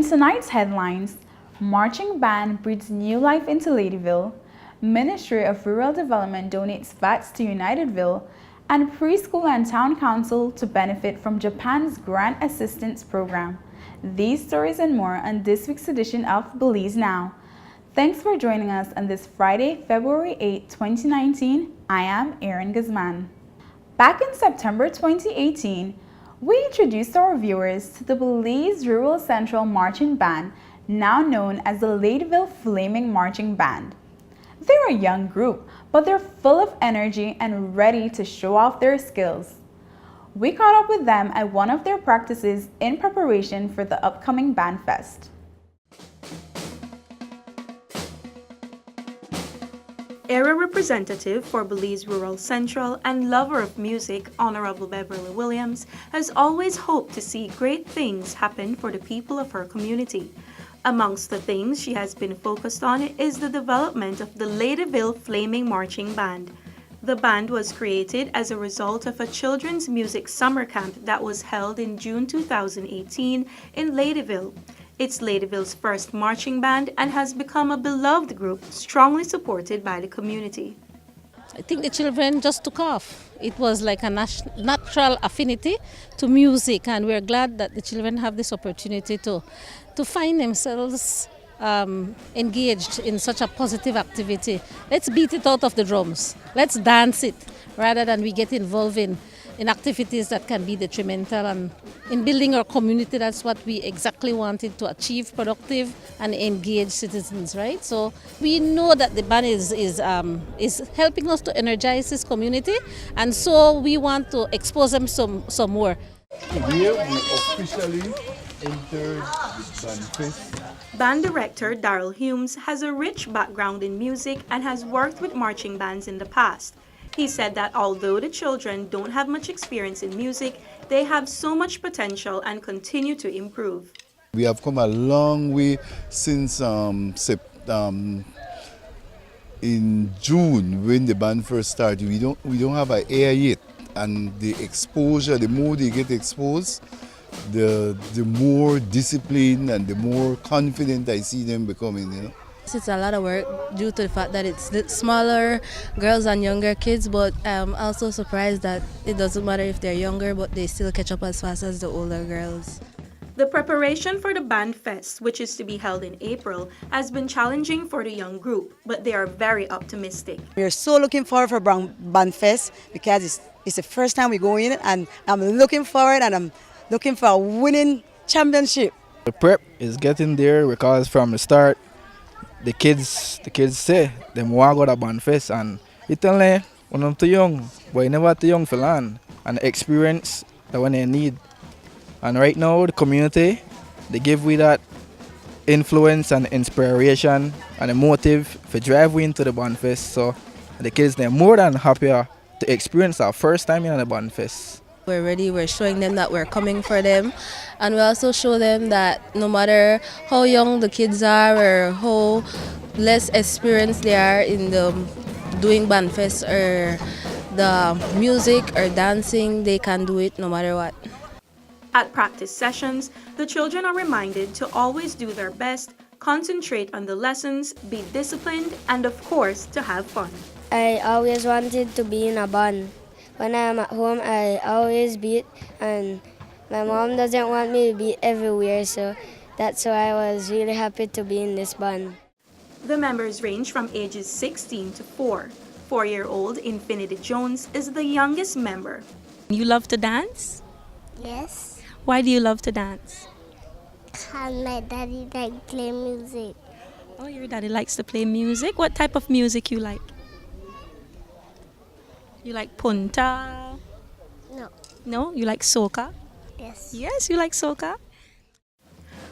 In tonight's headlines, marching band breathes new life into Ladyville, Ministry of Rural Development donates vats to Unitedville, and preschool and town council to benefit from Japan's grant assistance program. These stories and more on this week's edition of Belize Now. Thanks for joining us on this Friday, February 8, 2019. I am Erin Guzman. Back in September 2018, we introduced our viewers to the Belize Rural Central Marching Band, now known as the Ladyville Flaming Marching Band. They're a young group, but they're full of energy and ready to show off their skills. We caught up with them at one of their practices in preparation for the upcoming Band Fest. Area representative for Belize Rural Central and lover of music, Honorable Beverly Williams, has always hoped to see great things happen for the people of her community. Amongst the things she has been focused on is the development of the Ladyville Flaming Marching Band. The band was created as a result of a children's music summer camp that was held in June 2018 in Ladyville. It's Ladyville's first marching band and has become a beloved group, strongly supported by the community. I think the children just took off. It was like a natural affinity to music, and we're glad that the children have this opportunity to find themselves engaged in such a positive activity. Let's beat it out of the drums. Let's dance it rather than we get involved in activities that can be detrimental. And in building our community, that's what we exactly wanted to achieve: productive and engaged citizens, right? So we know that the band is helping us to energize this community, and so we want to expose them some more. Today we officially entered the Band Fest. Band director Daryl Humes has a rich background in music and has worked with marching bands in the past. He said that although the children don't have much experience in music, they have so much potential and continue to improve. We have come a long way since in June when the band first started. We don't have an air yet, and the exposure, the more they get exposed, the more disciplined and the more confident I see them becoming, you know. It's a lot of work due to the fact that it's smaller girls and younger kids, but I'm also surprised that it doesn't matter if they're younger, but they still catch up as fast as the older girls. The preparation for the Band Fest, which is to be held in April, has been challenging for the young group, but they are very optimistic. We're so looking forward for Band Fest because it's the first time we go in, and I'm looking forward, and I'm looking for a winning championship. The prep is getting there because from the start, the kids say they want to go to Band Fest, and you tell them when I'm too young, but you're never too young for learn and experience the one they need. And right now, the community, they give we that influence and inspiration and a motive for drive we into the Band Fest. So the kids, they're more than happier to experience our first time in the Band Fest. We're ready, we're showing them that we're coming for them, and we also show them that no matter how young the kids are or how less experienced they are in doing Band Fest or the music or dancing, they can do it no matter what. At practice sessions, the children are reminded to always do their best, concentrate on the lessons, be disciplined, and of course, to have fun. I always wanted to be in a band. When I'm at home, I always beat, and my mom doesn't want me to be everywhere, so that's why I was really happy to be in this band. The members range from ages 16 to 4. 4-year-old Infinity Jones is the youngest member. You love to dance? Yes. Why do you love to dance? And my daddy likes play music. Oh, your daddy likes to play music? What type of music you like? You like punta? No. No? You like soca? Yes. Yes, you like soca?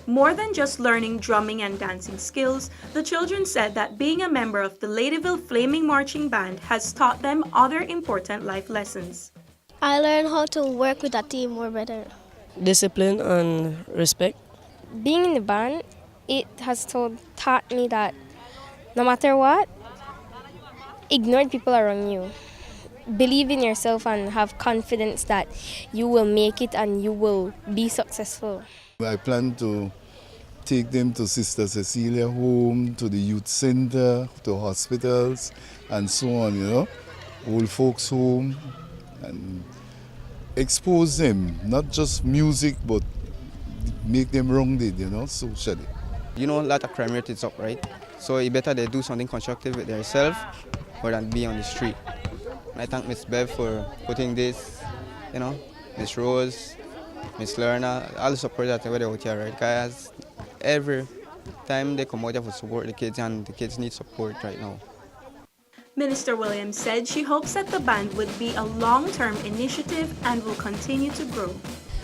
More than just learning drumming and dancing skills, the children said that being a member of the Ladyville Flaming Marching Band has taught them other important life lessons. I learned how to work with a team more better. Discipline and respect. Being in the band, it has taught me that no matter what, ignore people around you. Believe in yourself and have confidence that you will make it and you will be successful. I plan to take them to Sister Cecilia home, to the youth center, to hospitals, and so on, you know, old folks home, and expose them, not just music, but make them rounded, you know, socially. You know, a lot of crime rate is up, right? So it better they do something constructive with themselves rather than be on the street. I thank Miss Bev for putting this, you know, Miss Rose, Miss Lerna, all the support that they're out here, right? Because every time they come out here to support the kids, and the kids need support right now. Minister Williams said she hopes that the band would be a long-term initiative and will continue to grow.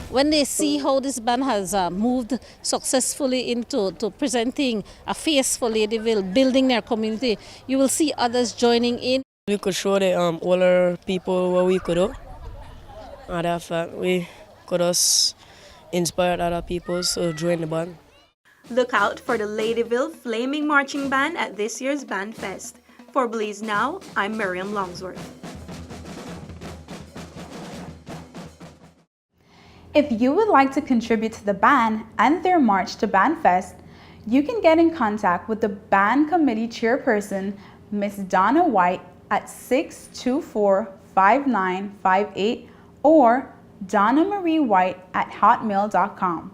When they see how this band has moved successfully into presenting a face for Ladyville, building their community, you will see others joining in. We could show the older people what we could do. And that fact, we could also inspire other people to join the band. Look out for the Ladyville Flaming Marching Band at this year's Band Fest. For Belize Now, I'm Miriam Longsworth. If you would like to contribute to the band and their march to Bandfest, you can get in contact with the band committee chairperson, Ms. Donna White, at 624-5958 or donnamariewhite@hotmail.com.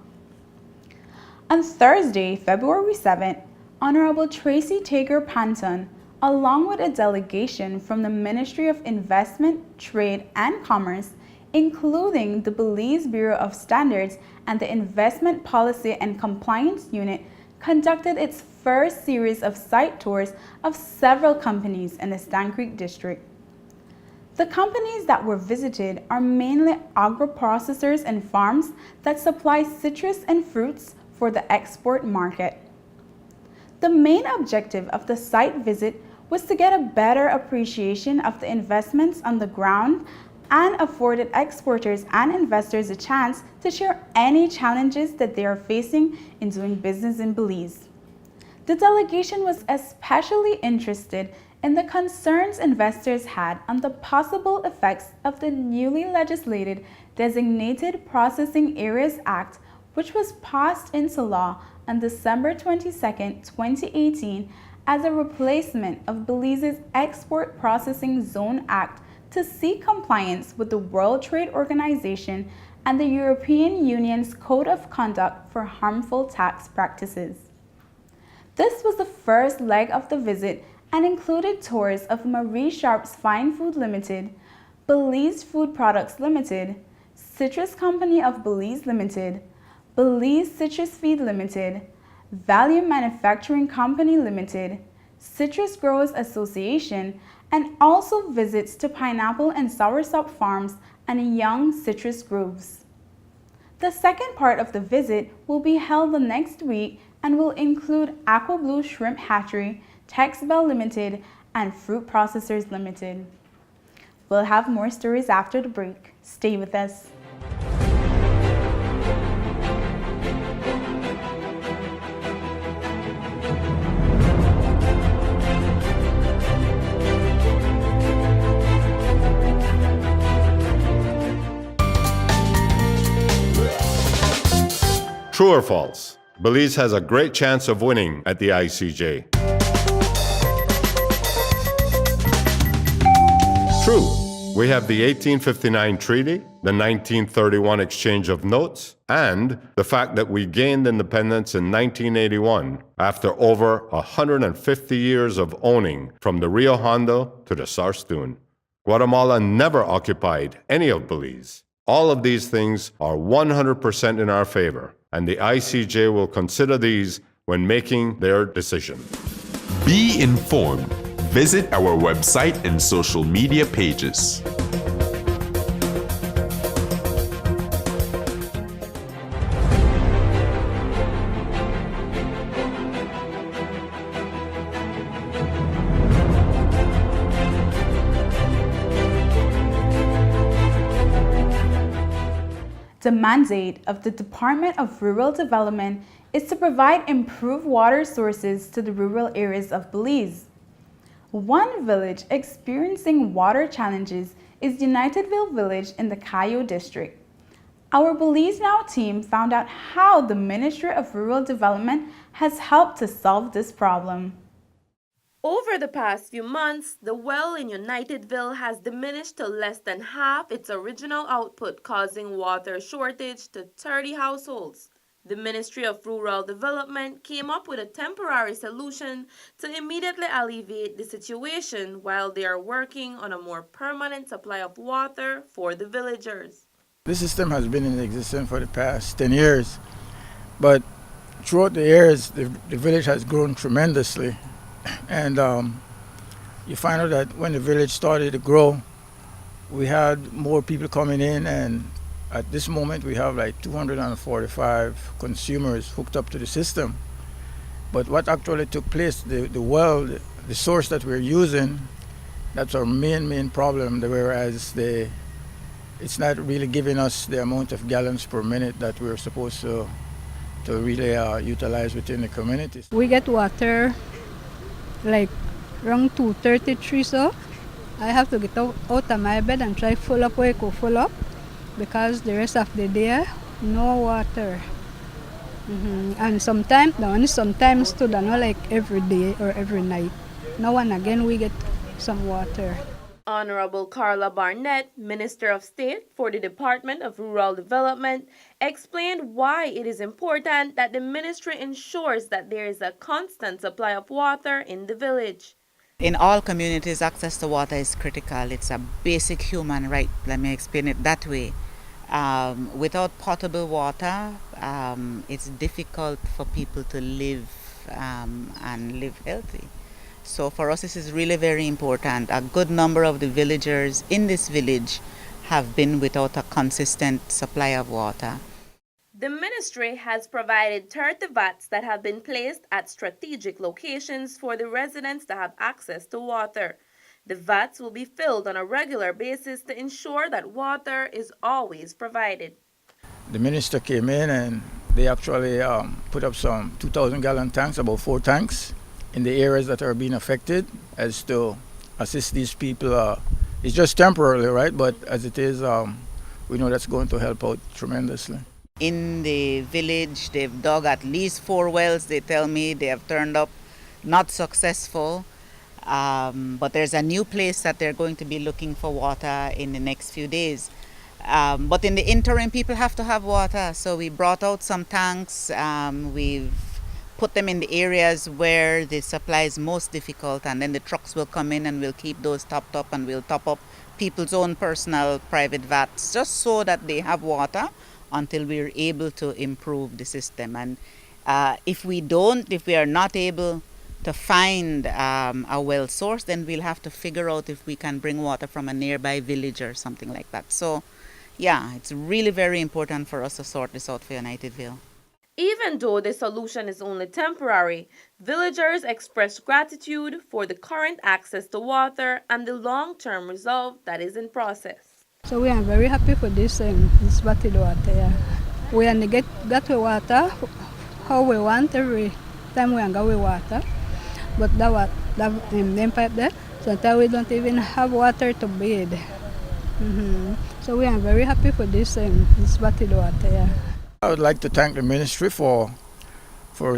On Thursday, February 7th, Honorable Tracy Tager Panton, along with a delegation from the Ministry of Investment, Trade, and Commerce, including the Belize Bureau of Standards and the Investment Policy and Compliance Unit, conducted its first series of site tours of several companies in the Stann Creek district. The companies that were visited are mainly agro-processors and farms that supply citrus and fruits for the export market. The main objective of the site visit was to get a better appreciation of the investments on the ground and afforded exporters and investors a chance to share any challenges that they are facing in doing business in Belize. The delegation was especially interested in the concerns investors had on the possible effects of the newly legislated Designated Processing Areas Act, which was passed into law on December 22, 2018, as a replacement of Belize's Export Processing Zone Act to seek compliance with the World Trade Organization and the European Union's Code of Conduct for Harmful Tax Practices. This was the first leg of the visit and included tours of Marie Sharp's Fine Food Limited, Belize Food Products Limited, Citrus Company of Belize Limited, Belize Citrus Feed Limited, Value Manufacturing Company Limited, Citrus Growers Association, and also visits to pineapple and soursop farms and young citrus groves. The second part of the visit will be held the next week and will include Aqua Blue Shrimp Hatchery, Texbell Limited, and Fruit Processors Limited. We'll have more stories after the break. Stay with us. True or false? Belize has a great chance of winning at the ICJ. True. We have the 1859 Treaty, the 1931 Exchange of Notes, and the fact that we gained independence in 1981 after over 150 years of owning from the Rio Hondo to the Sarstoon. Guatemala never occupied any of Belize. All of these things are 100% in our favor, and the ICJ will consider these when making their decision. Be informed. Visit our website and social media pages. The mandate of the Department of Rural Development is to provide improved water sources to the rural areas of Belize. One village experiencing water challenges is Unitedville Village in the Cayo district. Our Belize Now team found out how the Ministry of Rural Development has helped to solve this problem. Over the past few months, the well in Unitedville has diminished to less than half its original output, causing water shortage to 30 households. The Ministry of Rural Development came up with a temporary solution to immediately alleviate the situation while they are working on a more permanent supply of water for the villagers. This system has been in existence for the past 10 years, but throughout the years, the village has grown tremendously. And you find out that when the village started to grow, we had more people coming in, and at this moment we have like 245 consumers hooked up to the system. But what actually took place, the well, the source that we're using, that's our main problem, whereas it's not really giving us the amount of gallons per minute that we're supposed to really utilize within the communities. We get water like around 2:33, so I have to get out of my bed and try full up where I could full up, because the rest of the day no water. And sometimes too, not like every day or every night. Now and again we get some water. Honorable Carla Barnett, Minister of State for the Department of Rural Development, explained why it is important that the ministry ensures that there is a constant supply of water in the village. In all communities, access to water is critical. It's a basic human right. Let me explain it that way. Without potable water, it's difficult for people to live and live healthy. So for us, this is really very important. A good number of the villagers in this village have been without a consistent supply of water. The ministry has provided 30 vats that have been placed at strategic locations for the residents to have access to water. The vats will be filled on a regular basis to ensure that water is always provided. The minister came in and they actually put up some 2,000-gallon tanks, about 4 tanks, in the areas that are being affected, as to assist these people. It's just temporarily, right? But as it is, we know that's going to help out tremendously. In the village, they've dug at least 4 wells. They tell me they have turned up not successful. But there's a new place that they're going to be looking for water in the next few days. But in the interim, people have to have water. So we brought out some tanks. We've put them in the areas where the supply is most difficult, and then the trucks will come in and we'll keep those topped up, and we'll top up people's own personal private vats just so that they have water until we're able to improve the system. And if we are not able to find a well source, then we'll have to figure out if we can bring water from a nearby village or something like that. So yeah, it's really very important for us to sort this out for Unitedville. Even though the solution is only temporary, villagers express gratitude for the current access to water and the long-term resolve that is in process. So we are very happy for this bottled water. Yeah. We only get the water how we want every time we go with water, but that pipe there, sometimes we don't even have water to bathe. So we are very happy for this bottled water. Yeah. I would like to thank the ministry for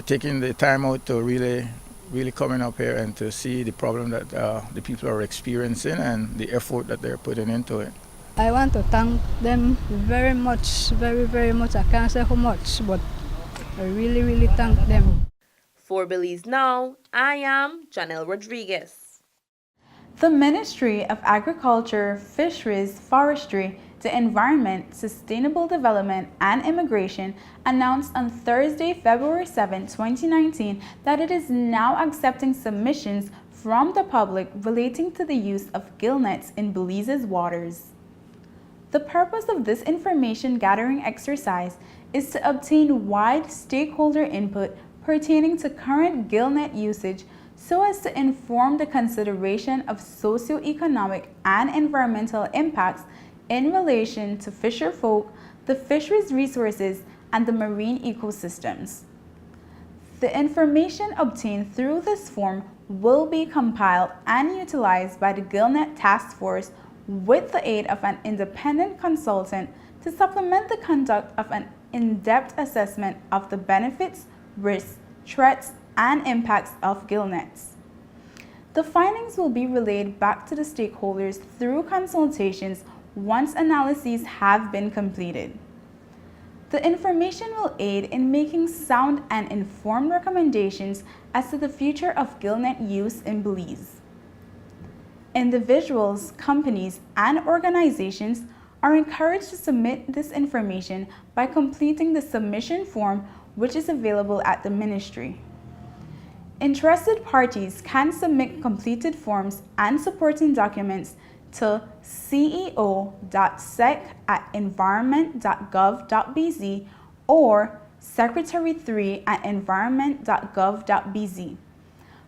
taking the time out to really coming up here and to see the problem that the people are experiencing and the effort that they're putting into it. I want to thank them very much, very, very much. I can't say how much, but I really, really thank them. For Belize Now, I am Janelle Rodriguez. The Ministry of Agriculture, Fisheries, Forestry, the Environment, Sustainable Development, and Immigration announced on Thursday, February 7, 2019, that it is now accepting submissions from the public relating to the use of gillnets in Belize's waters. The purpose of this information gathering exercise is to obtain wide stakeholder input pertaining to current gillnet usage so as to inform the consideration of socioeconomic and environmental impacts in relation to fisher folk, the fisheries resources, and the marine ecosystems. The information obtained through this form will be compiled and utilized by the Gillnet Task Force with the aid of an independent consultant to supplement the conduct of an in-depth assessment of the benefits, risks, threats, and impacts of Gillnets. The findings will be relayed back to the stakeholders through consultations once analyses have been completed. The information will aid in making sound and informed recommendations as to the future of Gillnet use in Belize. Individuals, companies, and organizations are encouraged to submit this information by completing the submission form, which is available at the ministry. Interested parties can submit completed forms and supporting documents to ceo.sec@environment.gov.bz or secretary3@environment.gov.bz.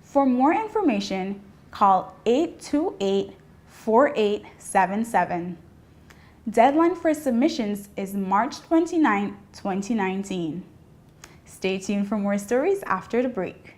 For more information, call 828-4877. Deadline for submissions is March 29, 2019. Stay tuned for more stories after the break.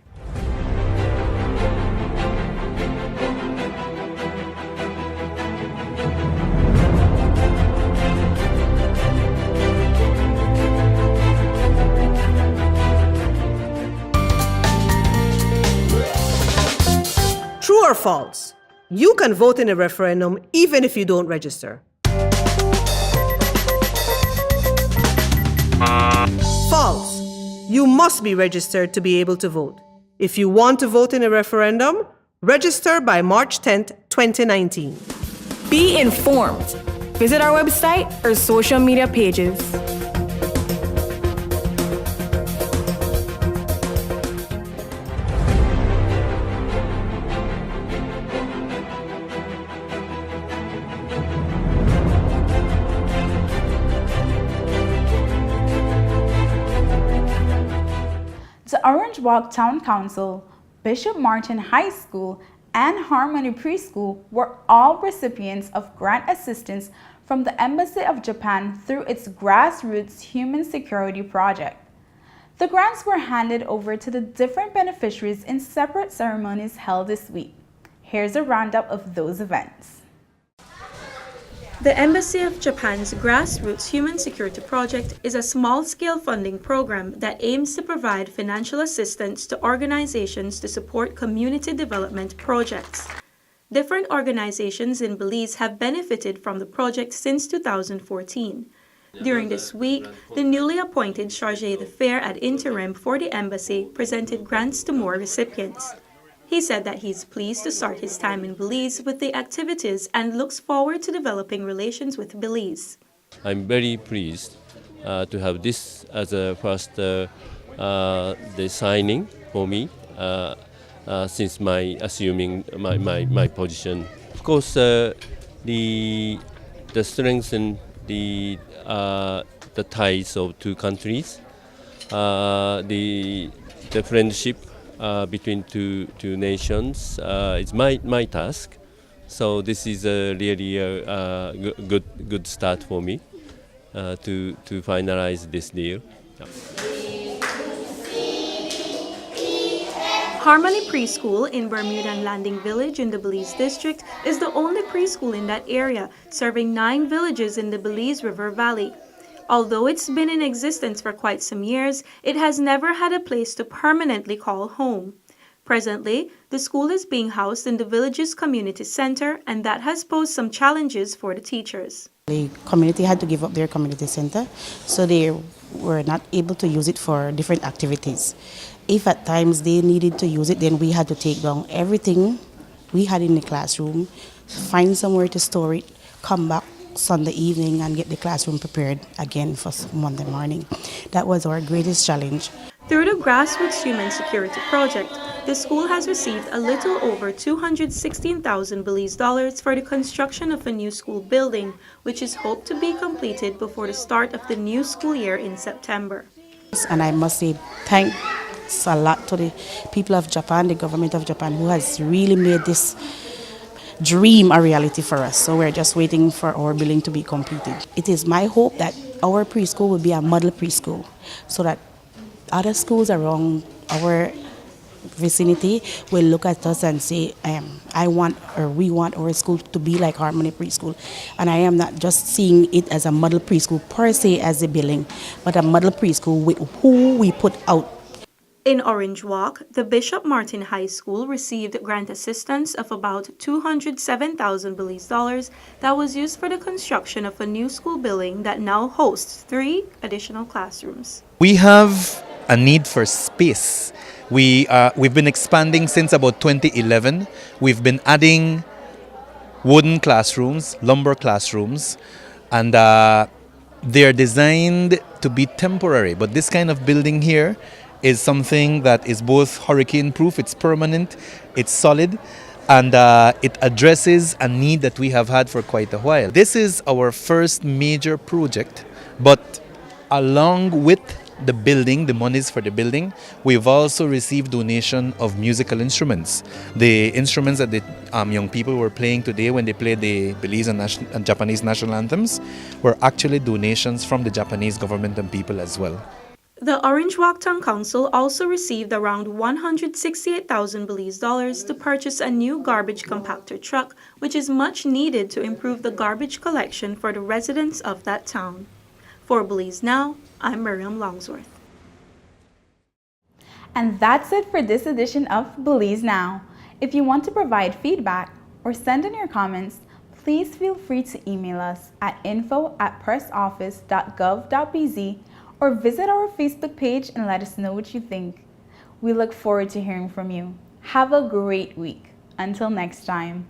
True or false? You can vote in a referendum even if you don't register. False. You must be registered to be able to vote. If you want to vote in a referendum, register by March 10th, 2019. Be informed. Visit our website or social media pages. The Orange Walk Town Council, Bishop Martin High School, and Harmony Preschool were all recipients of grant assistance from the Embassy of Japan through its Grassroots Human Security Project. The grants were handed over to the different beneficiaries in separate ceremonies held this week. Here's a roundup of those events. The Embassy of Japan's Grassroots Human Security Project is a small-scale funding program that aims to provide financial assistance to organizations to support community development projects. Different organizations in Belize have benefited from the project since 2014. During this week, the newly appointed Chargé d'Affaires ad interim for the embassy presented grants to more recipients. He said that he's pleased to start his time in Belize with the activities and looks forward to developing relations with Belize. I'm very pleased to have this as a first the signing for me since my assuming my position. Of course, the strengthen the ties of two countries, the friendship between two nations is my task. So this is really a good start for me to finalize this deal. Harmony Preschool in Bermudan Landing Village in the Belize District is the only preschool in that area, serving 9 villages in the Belize River Valley. Although it's been in existence for quite some years, it has never had a place to permanently call home. Presently, the school is being housed in the village's community center, and that has posed some challenges for the teachers. The community had to give up their community center, so they were not able to use it for different activities. If at times they needed to use it, then we had to take down everything we had in the classroom, find somewhere to store it, come back Sunday evening and get the classroom prepared again for Monday morning. That was our greatest challenge. Through the Grassroots Human Security Project, the school has received a little over $216,000 Belize dollars for the construction of a new school building, which is hoped to be completed before the start of the new school year in September. And I must say thanks a lot to the people of Japan, the government of Japan, who has really made this dream a reality for us. So we're just waiting for our building to be completed. It is my hope that our preschool will be a model preschool so that other schools around our vicinity will look at us and say, we want our school to be like Harmony Preschool. And I am not just seeing it as a model preschool per se as a building, but a model preschool with who we put out. In Orange Walk, the Bishop Martin High School received grant assistance of about 207,000 Belize dollars that was used for the construction of a new school building that now hosts 3 additional classrooms. We have a need for space. We've been expanding since about 2011. We've been adding wooden classrooms, lumber classrooms, and they're designed to be temporary. But this kind of building here is something that is both hurricane proof, it's permanent, it's solid, and it addresses a need that we have had for quite a while. This is our first major project, but along with the building, the monies for the building, we've also received donation of musical instruments. The instruments that the young people were playing today when they played the Belize and Japanese national anthems were actually donations from the Japanese government and people as well. The Orange Walk Town Council also received around 168,000 Belize dollars to purchase a new garbage compactor truck, which is much needed to improve the garbage collection for the residents of that town. For Belize Now, I'm Miriam Longsworth. And that's it for this edition of Belize Now. If you want to provide feedback or send in your comments, please feel free to email us at info@pressoffice.gov.bz or visit our Facebook page and let us know what you think. We look forward to hearing from you. Have a great week. Until next time.